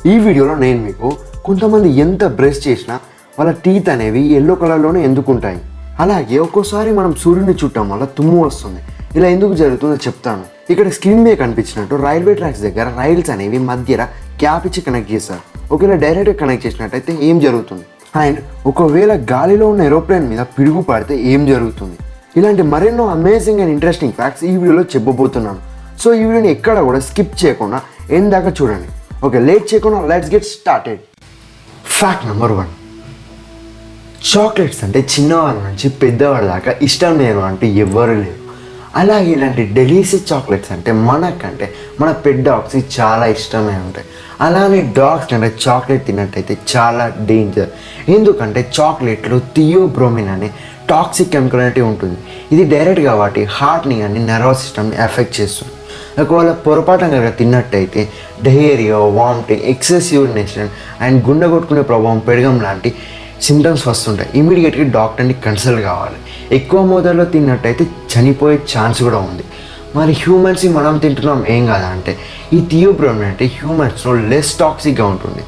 ఈ వీడియోలో నేను మీకు కొంతమంది ఎంత బ్రష్ చేసినా వాళ్ళ టీత్ అనేవి ఎల్లో కలర్లోనే ఎందుకుంటాయి, అలాగే ఒక్కోసారి మనం సూర్యుని చుట్టం వల్ల తుమ్ము వస్తుంది. ఇలా ఎందుకు జరుగుతుందో చెప్తాను. ఇక్కడ స్క్రీన్ మీద కనిపించినట్టు రైల్వే ట్రాక్స్ దగ్గర రైల్స్ అనేవి మధ్యలో గ్యాప్ ఇచ్చి కనెక్ట్ చేస్తారు. ఒకవేళ డైరెక్ట్గా కనెక్ట్ చేసినట్టయితే ఏం జరుగుతుంది, అండ్ ఒకవేళ గాలిలో ఉన్న ఏరోప్లేన్ మీద పిడుగు పడితే ఏం జరుగుతుంది, ఇలాంటి మరెన్నో అమేజింగ్ అండ్ ఇంట్రెస్టింగ్ ఫ్యాక్ట్స్ ఈ వీడియోలో చెప్పబోతున్నాను. సో ఈ వీడియోని ఎక్కడ కూడా స్కిప్ చేయకుండా ఎండ్ దాకా చూడండి. ఓకే, లేట్ చేయకుండా let's get started. Fact number 1, chocolates అంటే చిన్నవాళ్ళ నుంచి పెద్దవాళ్ళ దాకా ఇష్టం లేరు అంటే ఎవ్వరు లేరు. అలాగే ఇలాంటి డెలీషియస్ చాక్లెట్స్ అంటే మనకంటే మన పెట్ డాగ్స్కి చాలా ఇష్టమే ఉంటాయి. అలానే డాగ్స్ కంటే చాక్లెట్ తిన్నట్టయితే చాలా డేంజర్. ఎందుకంటే చాక్లెట్లో థియోబ్రోమిన్ అనే టాక్సిక్ కెమికల్ అనేది ఉంటుంది. ఇది డైరెక్ట్గా వాటి హార్ట్ని కానీ నర్వస్ సిస్టమ్ని ఎఫెక్ట్ చేస్తుంది. ఒకవేళ పొరపాటున కనుక తిన్నట్టయితే diarrhoea, vomiting, excessive urination and గుండె కొట్టుకునే ప్రభావం పెరగడం లాంటి సిమ్టమ్స్ వస్తుంటాయి. ఇమీడియట్గా డాక్టర్ని కన్సల్ట్ కావాలి. ఎక్కువ మోతాదులో తిన్నట్టయితే చనిపోయే ఛాన్స్ కూడా ఉంది. మరి హ్యూమన్స్ని మనం తింటున్నాం ఏం కాదా అంటే, ఈ థియోబ్రోమిన్ అంటే హ్యూమన్స్లో లెస్ టాక్సిక్గా ఉంటుంది.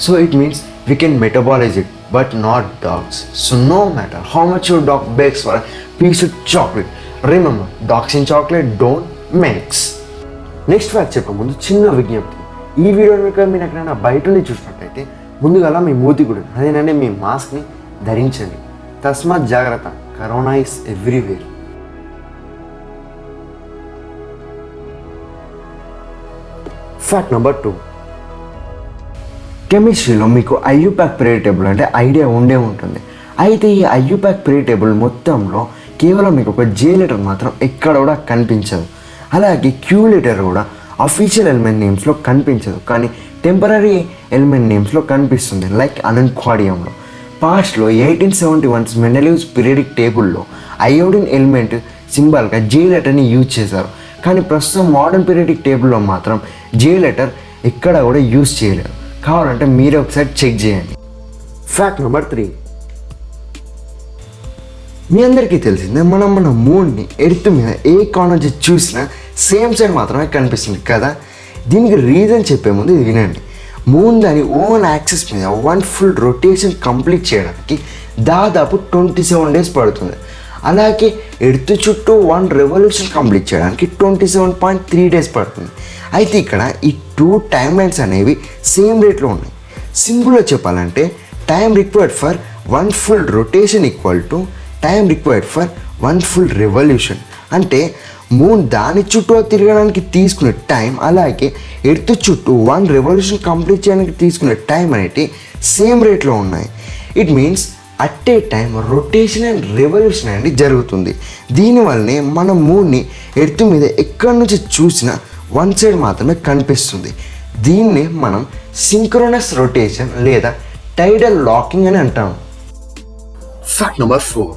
So it means we can metabolize it but not dogs. So no matter how much your dog begs for piece of chocolate, remember dogs and chocolate don't mix. Next fact చెప్పే ముందు చిన్న విజ్ఞప్తి. ఈ వీడియోని మీరు ఎక్కడైనా బయట నుండి చూసినట్టయితే ముందుగా మీ మూతి కూడా అదేనంటే మీ మాస్క్ని ధరించండి. తస్మాత్ జాగ్రత్త, corona is everywhere. Fact number 2, కెమిస్ట్రీలో మీకు ఐయుపాక్ పీరియడ్ టేబుల్ అంటే ఐడియా ఉండే ఉంటుంది. అయితే ఈ ఐయుపాక్ పీరియడ్ టేబుల్ మొత్తంలో కేవలం మీకు ఒక జే లెటర్ మాత్రం ఎక్కడ కూడా కనిపించదు. అలాగే క్యూ లెటర్ కూడా అఫీషియల్ ఎలిమెంట్ నేమ్స్లో కనిపించదు, కానీ టెంపరీ ఎలిమెంట్ నేమ్స్లో కనిపిస్తుంది, లైక్ అనన్క్వాడియంలో. పాస్ట్లో 1871 మెండెలివ్స్ పీరియడిక్ టేబుల్లో అయోడిన్ ఎలిమెంట్ సింబల్గా జే లెటర్ని యూజ్ చేశారు. కానీ ప్రస్తుతం మోడర్న్ పీరియడిక్ టేబుల్లో మాత్రం జే లెటర్ ఎక్కడ కూడా యూజ్ చేయలేరు. కావాలంటే మీరే ఒకసారి చెక్ చేయండి. ఫ్యాక్ట్ నెంబర్ 3, మీ అందరికీ తెలిసిందే మన మూడ్ని ఎర్త్ మీద ఏ కార్నర్ నుంచి చూసినా సేమ్ సైడ్ మాత్రమే కనిపిస్తుంది కదా. దీనికి రీజన్ చెప్పే ముందు ఇది వినండి. మూన్ దాని ఓన్ యాక్సిస్ మీద 1 ఫుల్ రొటేషన్ కంప్లీట్ చేయడానికి దాదాపు 27 డేస్ పడుతుంది. అలాగే ఎర్త్ చుట్టూ 1 రెవల్యూషన్ కంప్లీట్ చేయడానికి 27.3 డేస్ పడుతుంది. అయితే ఇక్కడ ఈ 2 టైమ్ లైన్స్ అనేవి సేమ్ రేట్లో ఉన్నాయి. సింపుల్గా చెప్పాలంటే time required for 1 full rotation equal to time required for 1 full revolution. అంటే మూన్ దాని చుట్టూ తిరగడానికి తీసుకునే టైం, అలాగే ఎర్త్ చుట్టూ 1 రెవల్యూషన్ కంప్లీట్ చేయడానికి తీసుకునే టైం అనేవి సేమ్ రేట్లో ఉన్నాయి. It means at a time rotation and revolution అనేది జరుగుతుంది. దీనివల్లనే మన మూన్ని ఎర్త్ మీద ఎక్కడి నుంచి చూసినా 1 సైడ్ మాత్రమే కనిపిస్తుంది. దీన్నే మనం సింక్రోనస్ రొటేషన్ లేదా టైడల్ లాకింగ్ అని అంటాం. ఫ్యాక్ట్ నెంబర్ 4,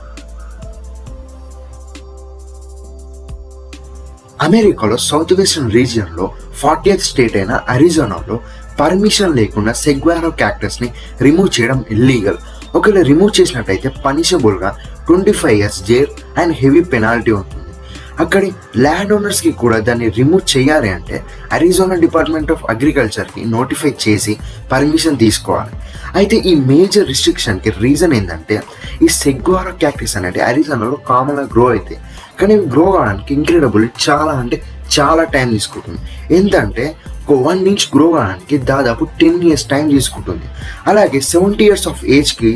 అమెరికాలో సౌత్ వెస్టర్న్ రీజియన్లో 40th స్టేట్ అయిన అరిజోనాలో పర్మిషన్ లేకుండా సెగ్వారో క్యాక్టస్ని రిమూవ్ చేయడం ఇల్లీగల్. ఒకవేళ రిమూవ్ చేసినట్టయితే పనిషబుల్గా 25 years jail and heavy penalty ఉంటుంది. అక్కడి ల్యాండ్ ఓనర్స్కి కూడా దాన్ని రిమూవ్ చేయాలి అంటే అరిజోనా డిపార్ట్మెంట్ ఆఫ్ అగ్రికల్చర్కి నోటిఫై చేసి పర్మిషన్ తీసుకోవాలి. అయితే ఈ మేజర్ రిస్ట్రిక్షన్కి రీజన్ ఏంటంటే, ఈ సెగ్వారో క్యాక్టస్ అనేది అరిజోనాలో కామన్గా గ్రో అవుతాయి, కానీ గ్రో కావడానికి ఇంక్రెడిబుల్ చాలా టైం తీసుకుంటుంది. ఏంటంటే ఒక 1 inch గ్రో కావడానికి దాదాపు 10 years టైం తీసుకుంటుంది. అలాగే 70 years ఆఫ్ ఏజ్కి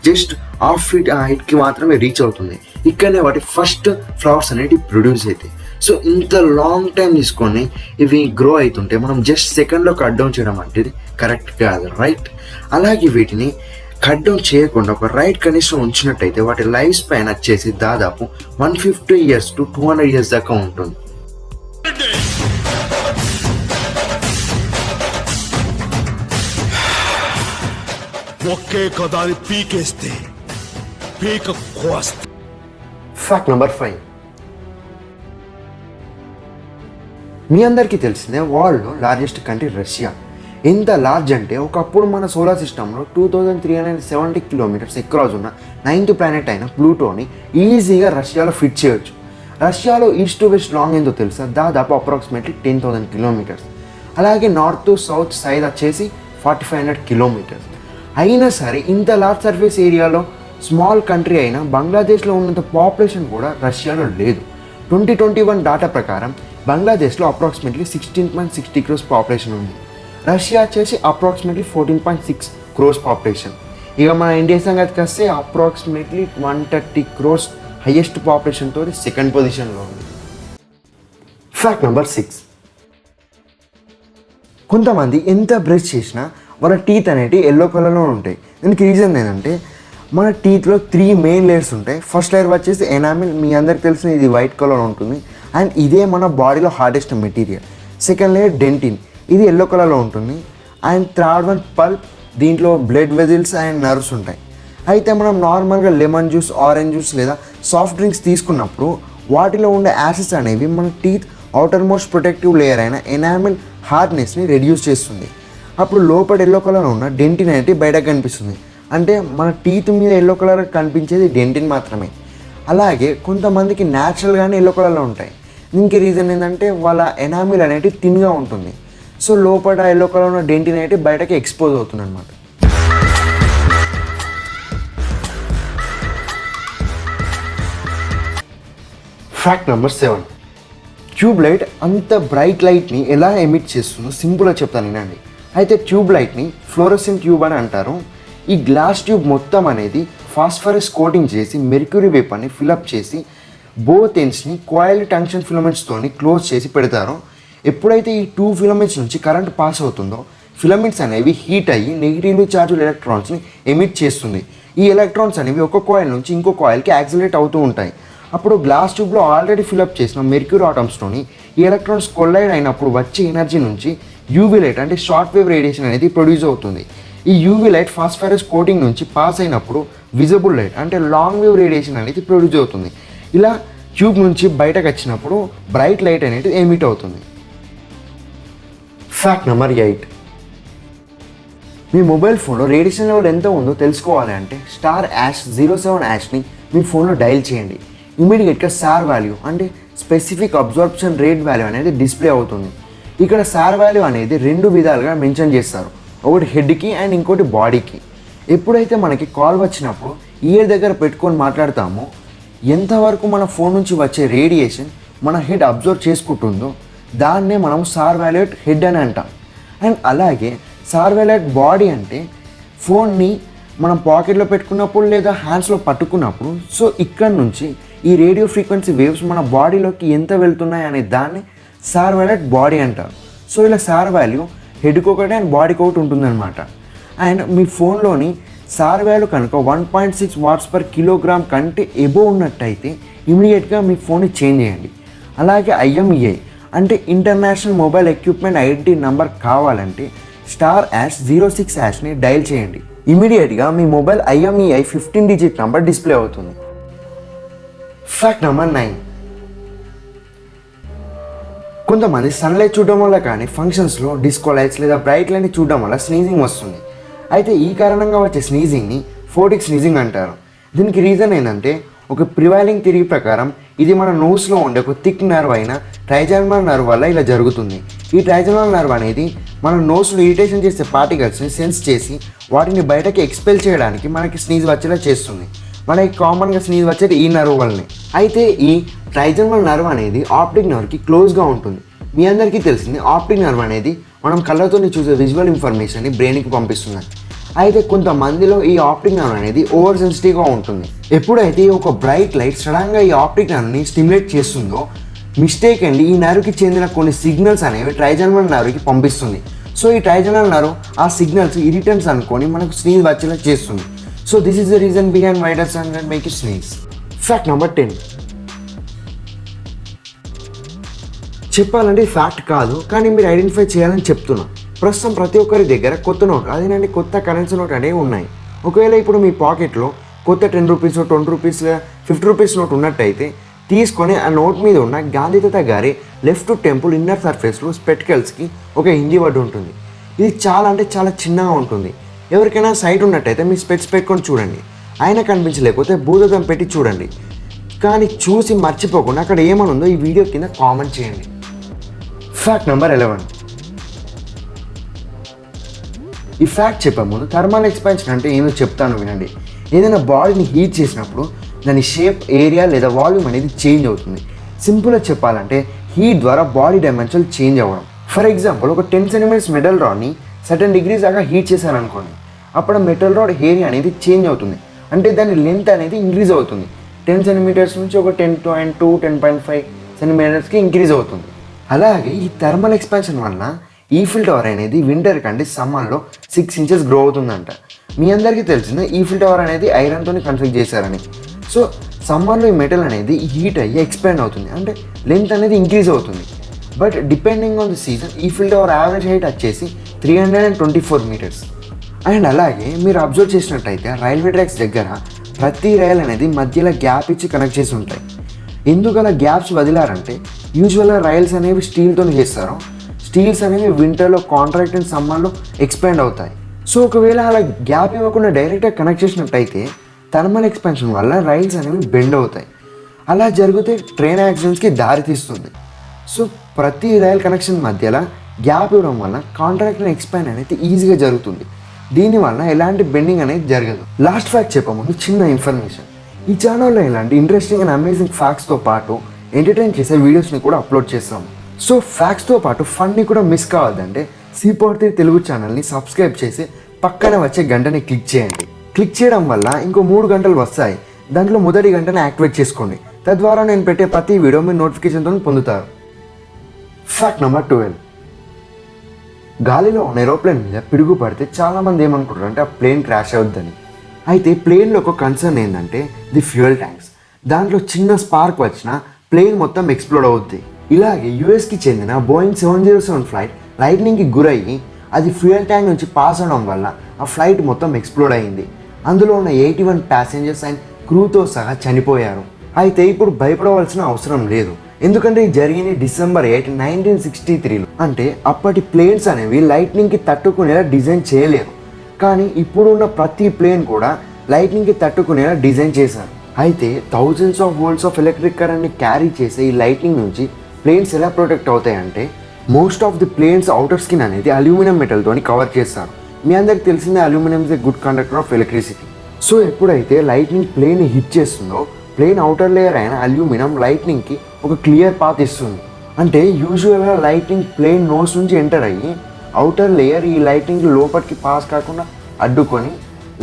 జస్ట్ ½ feet హైట్కి మాత్రమే రీచ్ అవుతుంది. ఇక్కడనే వాటి ఫస్ట్ ఫ్లవర్స్ అనేవి ప్రొడ్యూస్ అవుతాయి. సో ఇంత లాంగ్ టైం తీసుకొని ఇవి గ్రో అవుతుంటే మనం జస్ట్ సెకండ్లో కట్ డౌన్ చేయడం అంటే కరెక్ట్ కాదు, రైట్? అలాగే వీటిని కట్ డౌన్ చేయకుండా ఒక రైట్ కండిషన్ ఉంచినట్టయితే వాటి లైఫ్ స్పాన్ వచ్చేసి దాదాపు 150 years to 200 years దాకా ఉంటుంది. ఒకే కదాని పీకేస్తే పీక కోస్తా. ఫ్యాక్ట్ నెంబర్ 5, మీ అందరికీ తెలిసిందే వరల్డ్లో లార్జెస్ట్ కంట్రీ రష్యా. ఎంత లార్జ్ అంటే ఒకప్పుడు మన సోలార్ సిస్టంలో 2370 kilometers ఎక్రాస్ ఉన్న 9th ప్లానెట్ అయిన ప్లూటోని ఈజీగా రష్యాలో ఫిట్ చేయొచ్చు. రష్యాలో ఈస్ట్ టు వెస్ట్ లాంగ్ ఏందో తెలుసా, దాదాపు అప్రాక్సిమేట్లీ 10,000 kilometers. అలాగే నార్త్ టు సౌత్ సైడ్ వచ్చేసి 4500 కిలోమీటర్స్. అయినా సరే ఇంత లార్జ్ సర్ఫేస్ ఏరియాలో స్మాల్ కంట్రీ అయినా బంగ్లాదేశ్లో ఉన్నంత పాపులేషన్ కూడా రష్యాలో లేదు. 2021 డాటా ప్రకారం బంగ్లాదేశ్లో అప్రాక్సిమేట్లీ 16.60 crores పాపులేషన్ ఉంది. రష్యా వచ్చేసి అప్రాక్సిమేట్లీ 14.6 crores పాపులేషన్. ఇక మన ఇండియా సంగతికి వస్తే అప్రాక్సిమేట్లీ 130 crores హైయెస్ట్ పాపులేషన్తో సెకండ్ పొజిషన్లో ఉంది. Fact number 6. కొంతమంది ఎంత బ్రష్ చేసినా వాళ్ళ టీత్ అనేవి ఎల్లో కలర్లో ఉంటాయి. దీనికి రీజన్ ఏంటంటే మన టీత్లో 3 మెయిన్ లేయర్స్ ఉంటాయి. ఫస్ట్ లేయర్ వచ్చేసి ఎనామిల్, మీ అందరికి తెలిసిన ఇది వైట్ కలర్ ఉంటుంది అండ్ ఇదే మన బాడీలో hardest material. Second layer dentine, ఇది ఎల్లో కలర్లో ఉంటుంది. అండ్ థర్డ్ వన్ పల్ప్, దీంట్లో బ్లడ్ వెజిల్స్ అండ్ నర్వ్స్ ఉంటాయి. అయితే మనం నార్మల్గా లెమన్ జ్యూస్, ఆరెంజ్ జ్యూస్ లేదా సాఫ్ట్ డ్రింక్స్ తీసుకున్నప్పుడు వాటిలో ఉండే యాసిడ్స్ అనేవి మన teeth outer most protective layer అయిన ఎనామిల్ హార్డ్నెస్ని రెడ్యూస్ చేస్తుంది. అప్పుడు లోపల ఎల్లో కలర్ ఉన్న డెంటిన్ అనేది బయటకు కనిపిస్తుంది. అంటే మన టీత్ మీద ఎల్లో కలర్ కనిపించేది డెంటిన్ మాత్రమే. అలాగే కొంతమందికి న్యాచురల్గానే ఎల్లో కలర్లో ఉంటాయి. దీనికి రీజన్ ఏంటంటే వాళ్ళ ఎనామిల్ అనేది థిన్గా ఉంటుంది. సో లోపల ఎల్లో కలర్ ఉన్న డెంటిన్ అనేది బయటకి ఎక్స్పోజ్ అవుతుంది అనమాట. Fact number 7. ట్యూబ్ లైట్ అంత బ్రైట్ లైట్ని ఎలా ఎమిట్ చేస్తుందో సింపుల్గా చెప్తాను వినండి. అయితే ట్యూబ్ లైట్ని ఫ్లోరోసెంట్ ట్యూబ్ అని అంటారు. ఈ గ్లాస్ ట్యూబ్ మొత్తం అనేది ఫాస్ఫరస్ కోటింగ్ చేసి మెర్క్యూరీ వేపర్ని ఫిలప్ చేసి బోత్ ఎండ్స్ని కాయిల్ టంక్షన్ ఫిలమెంట్స్తో క్లోజ్ చేసి పెడతారు. ఎప్పుడైతే ఈ 2 ఫిలమెంట్స్ నుంచి కరెంట్ పాస్ అవుతుందో ఫిలమెంట్స్ అనేవి హీట్ అయ్యి నెగిటివ్లీ చార్జ్డ్ ఎలక్ట్రాన్స్ని ఎమిట్ చేస్తుంది. ఈ ఎలక్ట్రాన్స్ అనేవి ఒక కాయిల్ నుంచి ఇంకో కాయిల్కి యాక్సిలరేట్ అవుతూ ఉంటాయి. అప్పుడు గ్లాస్ ట్యూబ్లో ఆల్రెడీ ఫిలప్ చేసిన మెర్క్యూరీ ఆటమ్స్తోని ఈ ఎలక్ట్రాన్స్ కొల్లైడ్ అయినప్పుడు వచ్చే ఎనర్జీ నుంచి యూవీ లైట్ అంటే షార్ట్ వేవ్ రేడియేషన్ అనేది ప్రొడ్యూస్ అవుతుంది. ఈ యూవీ లైట్ ఫాస్ఫరస్ కోటింగ్ నుంచి పాస్ అయినప్పుడు విజిబుల్ లైట్ అంటే లాంగ్ వేవ్ రేడియేషన్ అనేది ప్రొడ్యూస్ అవుతుంది. ఇలా ట్యూబ్ నుంచి బయటకు వచ్చినప్పుడు బ్రైట్ లైట్ అనేది ఎమిట్ అవుతుంది. Fact number 8. మీ మొబైల్ ఫోన్లో రేడియేషన్ లెవెల్ ఎంత ఉందో తెలుసుకోవాలి అంటే *#07# మీ ఫోన్లో డైల్ చేయండి. ఇమీడియట్గా సార్ వాల్యూ అంటే స్పెసిఫిక్ అబ్జార్ప్షన్ రేట్ వాల్యూ అనేది డిస్ప్లే అవుతుంది. ఇక్కడ సార్ వాల్యూ అనేది 2 విధాలుగా మెన్షన్ చేస్తారు. ఒకటి హెడ్కి అండ్ ఇంకోటి బాడీకి. ఎప్పుడైతే మనకి కాల్ వచ్చినప్పుడు ఇయర్ దగ్గర పెట్టుకొని మాట్లాడతామో ఎంతవరకు మన ఫోన్ నుంచి వచ్చే రేడియేషన్ మన హెడ్ అబ్జర్వ్ చేసుకుంటుందో దాన్నే మనం సార్ వాల్యూట్ హెడ్ అని అంటాం. అండ్ అలాగే సార్ వాల్యూట్ బాడీ అంటే ఫోన్ని మనం పాకెట్లో పెట్టుకున్నప్పుడు లేదా హ్యాండ్స్లో పట్టుకున్నప్పుడు సో ఇక్కడ నుంచి ఈ రేడియో ఫ్రీక్వెన్సీ వేవ్స్ మన బాడీలోకి ఎంత వెళ్తున్నాయి అనే దాన్ని సార్ వాల్యూట్ బాడీ అంటారు. సో ఇలా సార్ వాల్యూ హెడ్కి ఒకటి అండ్ బాడీకి ఒకటి ఉంటుందన్నమాట. అండ్ మీ ఫోన్లోని సార్ వాల్యూ కనుక 1.6 watts/kilogram కంటే ఎబో ఉన్నట్టయితే ఇమీడియట్గా మీ ఫోన్ని చేంజ్ చేయండి. అలాగే IMEI అంటే international mobile equipment identity number కావాలంటే *#06# డైల్ చేయండి. ఇమీడియట్గా మీ mobile IMEI 15-digit number display అవుతుంది. Fact number 9. కొంతమంది సన్లైట్ చూడడం వల్ల కానీ ఫంక్షన్స్లో డిస్కో లైట్స్ లేదా బ్రైట్ లైట్ని చూడడం వల్ల స్నీజింగ్ వస్తుంది. అయితే ఈ కారణంగా వచ్చే స్నీజింగ్ని ఫోటిక్ స్నీజింగ్ అంటారు. దీనికి రీజన్ ఏంటంటే ఒక ప్రివైలింగ్ థియరీ ప్రకారం ఇది మన నోస్లో ఉండే ఒక థిక్ నర్వ్ అయిన ట్రైజెమినల్ నర్వ్ వల్ల ఇలా జరుగుతుంది. ఈ ట్రైజెమినల్ నర్వ్ అనేది మన నోస్లో ఇరిటేషన్ చేసే పార్టికల్స్ని సెన్స్ చేసి వాటిని బయటకి ఎక్స్పెల్ చేయడానికి మనకి స్నీజ్ వచ్చేలా చేస్తుంది. మనకి కామన్గా స్నీజ్ వచ్చేది ఈ నర్వ్ వల్లనే. అయితే ఈ ట్రైజెమినల్ నర్వ్ అనేది ఆప్టిక్ నర్వ్కి క్లోజ్గా ఉంటుంది. మీ అందరికీ తెలిసింది ఆప్టిక్ నర్వ్ అనేది మనం కళ్ళతో చూసే విజువల్ ఇన్ఫర్మేషన్ని బ్రెయిన్కి పంపిస్తుంది. అయితే కొంతమందిలో ఈ ఆప్టిక్ నర్వ్ అనేది ఓవర్ సెన్సిటివ్గా ఉంటుంది. ఎప్పుడైతే ఒక బ్రైట్ లైట్ సడన్గా ఈ ఆప్టిక్ నర్వ్ని స్టిమ్యులేట్ చేస్తుందో మిస్టేక్ అండి ఈ నర్వ్కి చెందిన కొన్ని సిగ్నల్స్ అనేవి ట్రైజెమినల్ నర్వ్కి పంపిస్తుంది. సో ఈ ట్రైజెమినల్ నర్వ్ ఆ సిగ్నల్స్ ఇరిటెంట్స్ అనుకొని మనకు స్నీజ్ వచ్చేలా చేస్తుంది. So this is the reason behind why does sunlight make you sneeze. Fact number 10. చెప్పాలంటే ఫ్యాక్ట్ కాదు కానీ మీరు ఐడెంటిఫై చేయాలని చెప్తున్నా. ప్రస్తుతం ప్రతి ఒక్కరి దగ్గర కొత్త నోట్ అదేనండి కొత్త కరెన్సీ నోట్ అనేవి ఉన్నాయి. ఒకవేళ ఇప్పుడు మీ పాకెట్లో కొత్త 10 రూపీస్ 20 రూపీస్ 50 రూపీస్ నోట్ ఉన్నట్టయితే తీసుకొని ఆ నోట్ మీద ఉన్న గాంధీతాత గారి లెఫ్ట్ టెంపుల్ ఇన్నర్ సర్ఫేస్లో స్పెటికల్స్కి ఒక హిందీ వర్డ్ ఉంటుంది. ఇది చాలా అంటే చాలా చిన్నగా ఉంటుంది. ఎవరికైనా సైట్ ఉన్నట్టయితే మీ స్పెట్స్ పెట్టుకొని చూడండి. అయినా కనిపించలేకపోతే భూతద్దం పెట్టి చూడండి. కానీ చూసి మర్చిపోకుండా అక్కడ ఏమనుందో ఈ వీడియో కింద కామెంట్ చేయండి. Fact number 11. ఈ ఫ్యాక్ట్ చెప్పే ముందు థర్మల్ ఎక్స్పాన్షన్ అంటే ఏందో చెప్తాను వినండి. ఏదైనా బాడీని హీట్ చేసినప్పుడు దాని షేప్, ఏరియా లేదా వాల్యూమ్ అనేది చేంజ్ అవుతుంది. సింపుల్గా చెప్పాలంటే హీట్ ద్వారా బాడీ డైమెన్షన్ చేంజ్ అవ్వడం. ఫర్ ఎగ్జాంపుల్ ఒక 10 సెంటీమీటర్స్ మెటల్ రాడ్ని సర్టన్ డిగ్రీస్ దాకా హీట్ చేశారనుకోండి, అప్పుడు మెటల్ రాడ్ ఏరియా అనేది చేంజ్ అవుతుంది. అంటే దాని లెంత్ అనేది ఇంక్రీజ్ అవుతుంది. 10 సెంటీమీటర్స్ నుంచి ఒక 10.2, 10.5 సెంటీమీటర్స్కి ఇంక్రీజ్ అవుతుంది. అలాగే ఈ థర్మల్ ఎక్స్పాన్షన్ వలన ఈఫిల్ టవర్ అనేది వింటర్ కంటే సమ్మర్లో 6 ఇంచెస్ గ్రో అవుతుందంట. మీ అందరికీ తెలిసిందే ఈఫిల్ టవర్ అనేది ఐరన్తో కన్స్ట్రక్ట్ చేశారని. సో సమ్మర్లో ఈ మెటల్ అనేది హీట్ అయ్యి ఎక్స్పాండ్ అవుతుంది, అంటే లెంత్ అనేది ఇంక్రీజ్ అవుతుంది. But depending on the season Eiffel tower average height వచ్చేసి 324 మీటర్స్. అండ్ అలాగే మీరు అబ్జర్వ్ చేసినట్టయితే రైల్వే ట్రాక్స్ దగ్గర ప్రతి రైల్ అనేది మధ్యలో గ్యాప్ ఇచ్చి కనెక్ట్ చేసి ఉంటాయి. ఎందుకు అలా గ్యాప్స్ వదిలారంటే యూజువల్గా రైల్స్ అనేవి స్టీల్తో చేస్తారు. స్టీల్స్ అనేవి వింటర్లో కాంట్రాక్ట్ అండ్ సమ్మర్లో ఎక్స్పాండ్ అవుతాయి. సో ఒకవేళ అలా గ్యాప్ ఇవ్వకుండా డైరెక్ట్గా కనెక్ట్ చేసినట్టయితే థర్మల్ ఎక్స్పాన్షన్ వల్ల రైల్స్ అనేవి బెండ్ అవుతాయి. అలా జరిగితే ట్రైన్ యాక్సిడెంట్స్కి దారితీస్తుంది. సో ప్రతి రైల్ కనెక్షన్ మధ్యలో గ్యాప్ ఇవ్వడం వల్ల కాంట్రాక్ట్ అండ్ ఎక్స్పాండ్ అనేది ఈజీగా జరుగుతుంది. దీనివల్ల ఎలాంటి బెండింగ్ అనేది జరగదు. లాస్ట్ ఫ్యాక్ట్ చెప్పముందు చిన్న ఇన్ఫర్మేషన్. ఈ ఛానల్లో ఇలాంటి ఇంట్రెస్టింగ్ అండ్ అమేజింగ్ ఫ్యాక్ట్స్తో పాటు ఎంటర్టైన్ చేసే వీడియోస్ని కూడా అప్లోడ్ చేస్తాము. సో ఫ్యాక్ట్స్తో పాటు ఫన్ని కూడా మిస్ కావద్దంటే C43 తెలుగు ఛానల్ని సబ్స్క్రైబ్ చేసి పక్కన వచ్చే గంటని క్లిక్ చేయండి. క్లిక్ చేయడం వల్ల ఇంకో 3 గంటలు వస్తాయి. దాంట్లో మొదటి గంటని యాక్టివేట్ చేసుకోండి. తద్వారా నేను పెట్టే ప్రతి వీడియో మీరు నోటిఫికేషన్తో పొందుతారు. Fact number 12. గాలిలో ఉన్న ఏరోప్లేన్ మీద పిడుగు పడితే చాలామంది ఏమనుకుంటారు అంటే ఆ ప్లేన్ క్రాష్ అవుద్దని. అయితే ప్లేన్లో ఒక కన్సర్న్ ఏంటంటే ది ఫ్యూయల్ ట్యాంక్స్. దాంట్లో చిన్న స్పార్క్ వచ్చినా ప్లేన్ మొత్తం ఎక్స్ప్లోడ్ అవుద్ది. ఇలాగే యుఎస్కి చెందిన బోయింగ్ 707 ఫ్లైట్ లైట్నింగ్కి గురయ్యి అది ఫ్యూయల్ ట్యాంక్ నుంచి పాస్ అవడం వల్ల ఆ ఫ్లైట్ మొత్తం ఎక్స్ప్లోడ్ అయింది. అందులో ఉన్న 81 ప్యాసింజర్స్ అండ్ క్రూతో సహా చనిపోయారు. అయితే ఇప్పుడు భయపడవలసిన అవసరం లేదు, ఎందుకంటే ఇది జరిగింది December 8, 1963లో. అంటే అప్పటి ప్లేన్స్ అనేవి లైట్నింగ్కి తట్టుకునేలా డిజైన్ చేయలేరు. కానీ ఇప్పుడున్న ప్రతి ప్లేన్ కూడా లైట్నింగ్కి తట్టుకునేలా డిజైన్ చేశారు. అయితే thousands of volts of electric కరెంట్ని క్యారీ చేసే ఈ లైట్నింగ్ నుంచి ప్లేన్స్ ఎలా ప్రొటెక్ట్ అవుతాయంటే most of the planes outer skin అనేది అల్యూమినియం మెటల్తో కవర్ చేస్తారు. మీ అందరికి తెలిసిందే aluminium is a good conductor of electricity. So ఎప్పుడైతే లైట్నింగ్ ప్లేన్ హిట్ చేస్తుందో ప్లేన్ అవుటర్ లేయర్ అయిన అల్యూమినియం లైట్నింగ్కి ఒక క్లియర్ పాత్ ఇస్తుంది. అంటే యూజువల్గా లైట్నింగ్ ప్లేన్ నోస్ నుంచి ఎంటర్ అయ్యి అవుటర్ లేయర్ ఈ లైట్నింగ్ లోపలికి పాస్ కాకుండా అడ్డుకొని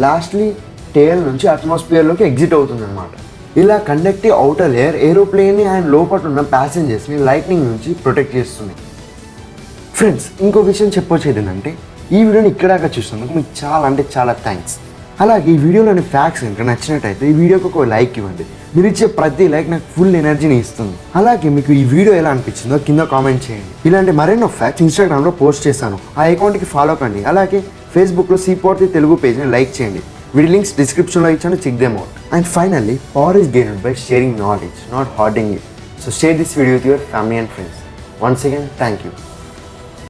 లాస్ట్లీ టేల్ నుంచి అట్మాస్ఫియర్లోకి ఎగ్జిట్ అవుతుంది అనమాట. ఇలా కండక్టివ్ అవుటర్ లేయర్ ఏరోప్లేన్ని అండ్ లోపల ఉన్న ప్యాసింజర్స్ని లైట్నింగ్ నుంచి ప్రొటెక్ట్ చేస్తుంది. ఫ్రెండ్స్, ఇంకో విషయం చెప్పొచ్చేది ఏంటంటే ఈ వీడియోని ఇక్కడాక చూసినందుకు మీకు చాలా అంటే చాలా థ్యాంక్స్. అలాగే ఈ వీడియోలోని ఫ్యాక్ట్స్ కనుక నచ్చినట్టయితే ఈ వీడియోకి ఒక లైక్ ఇవ్వండి. మీరు ఇచ్చే ప్రతి లైక్ నాకు ఫుల్ ఎనర్జీని ఇస్తుంది. అలాగే మీకు ఈ వీడియో ఎలా అనిపించిందో కింద కామెంట్ చేయండి. ఇలాంటి మరెన్నో ఫ్యాక్ట్స్ ఇన్స్టాగ్రామ్లో పోస్ట్ చేశాను, ఆ అకౌంట్కి ఫాలో కండి. అలాగే ఫేస్బుక్లో C43 తెలుగు పేజ్ని లైక్ చేయండి. వీడి లింక్స్ డిస్క్రిప్షన్లో ఇచ్చాను, check them out. And finally, power is gained by sharing knowledge, not hoarding it. So share this video with your family and friends. Once again, thank you.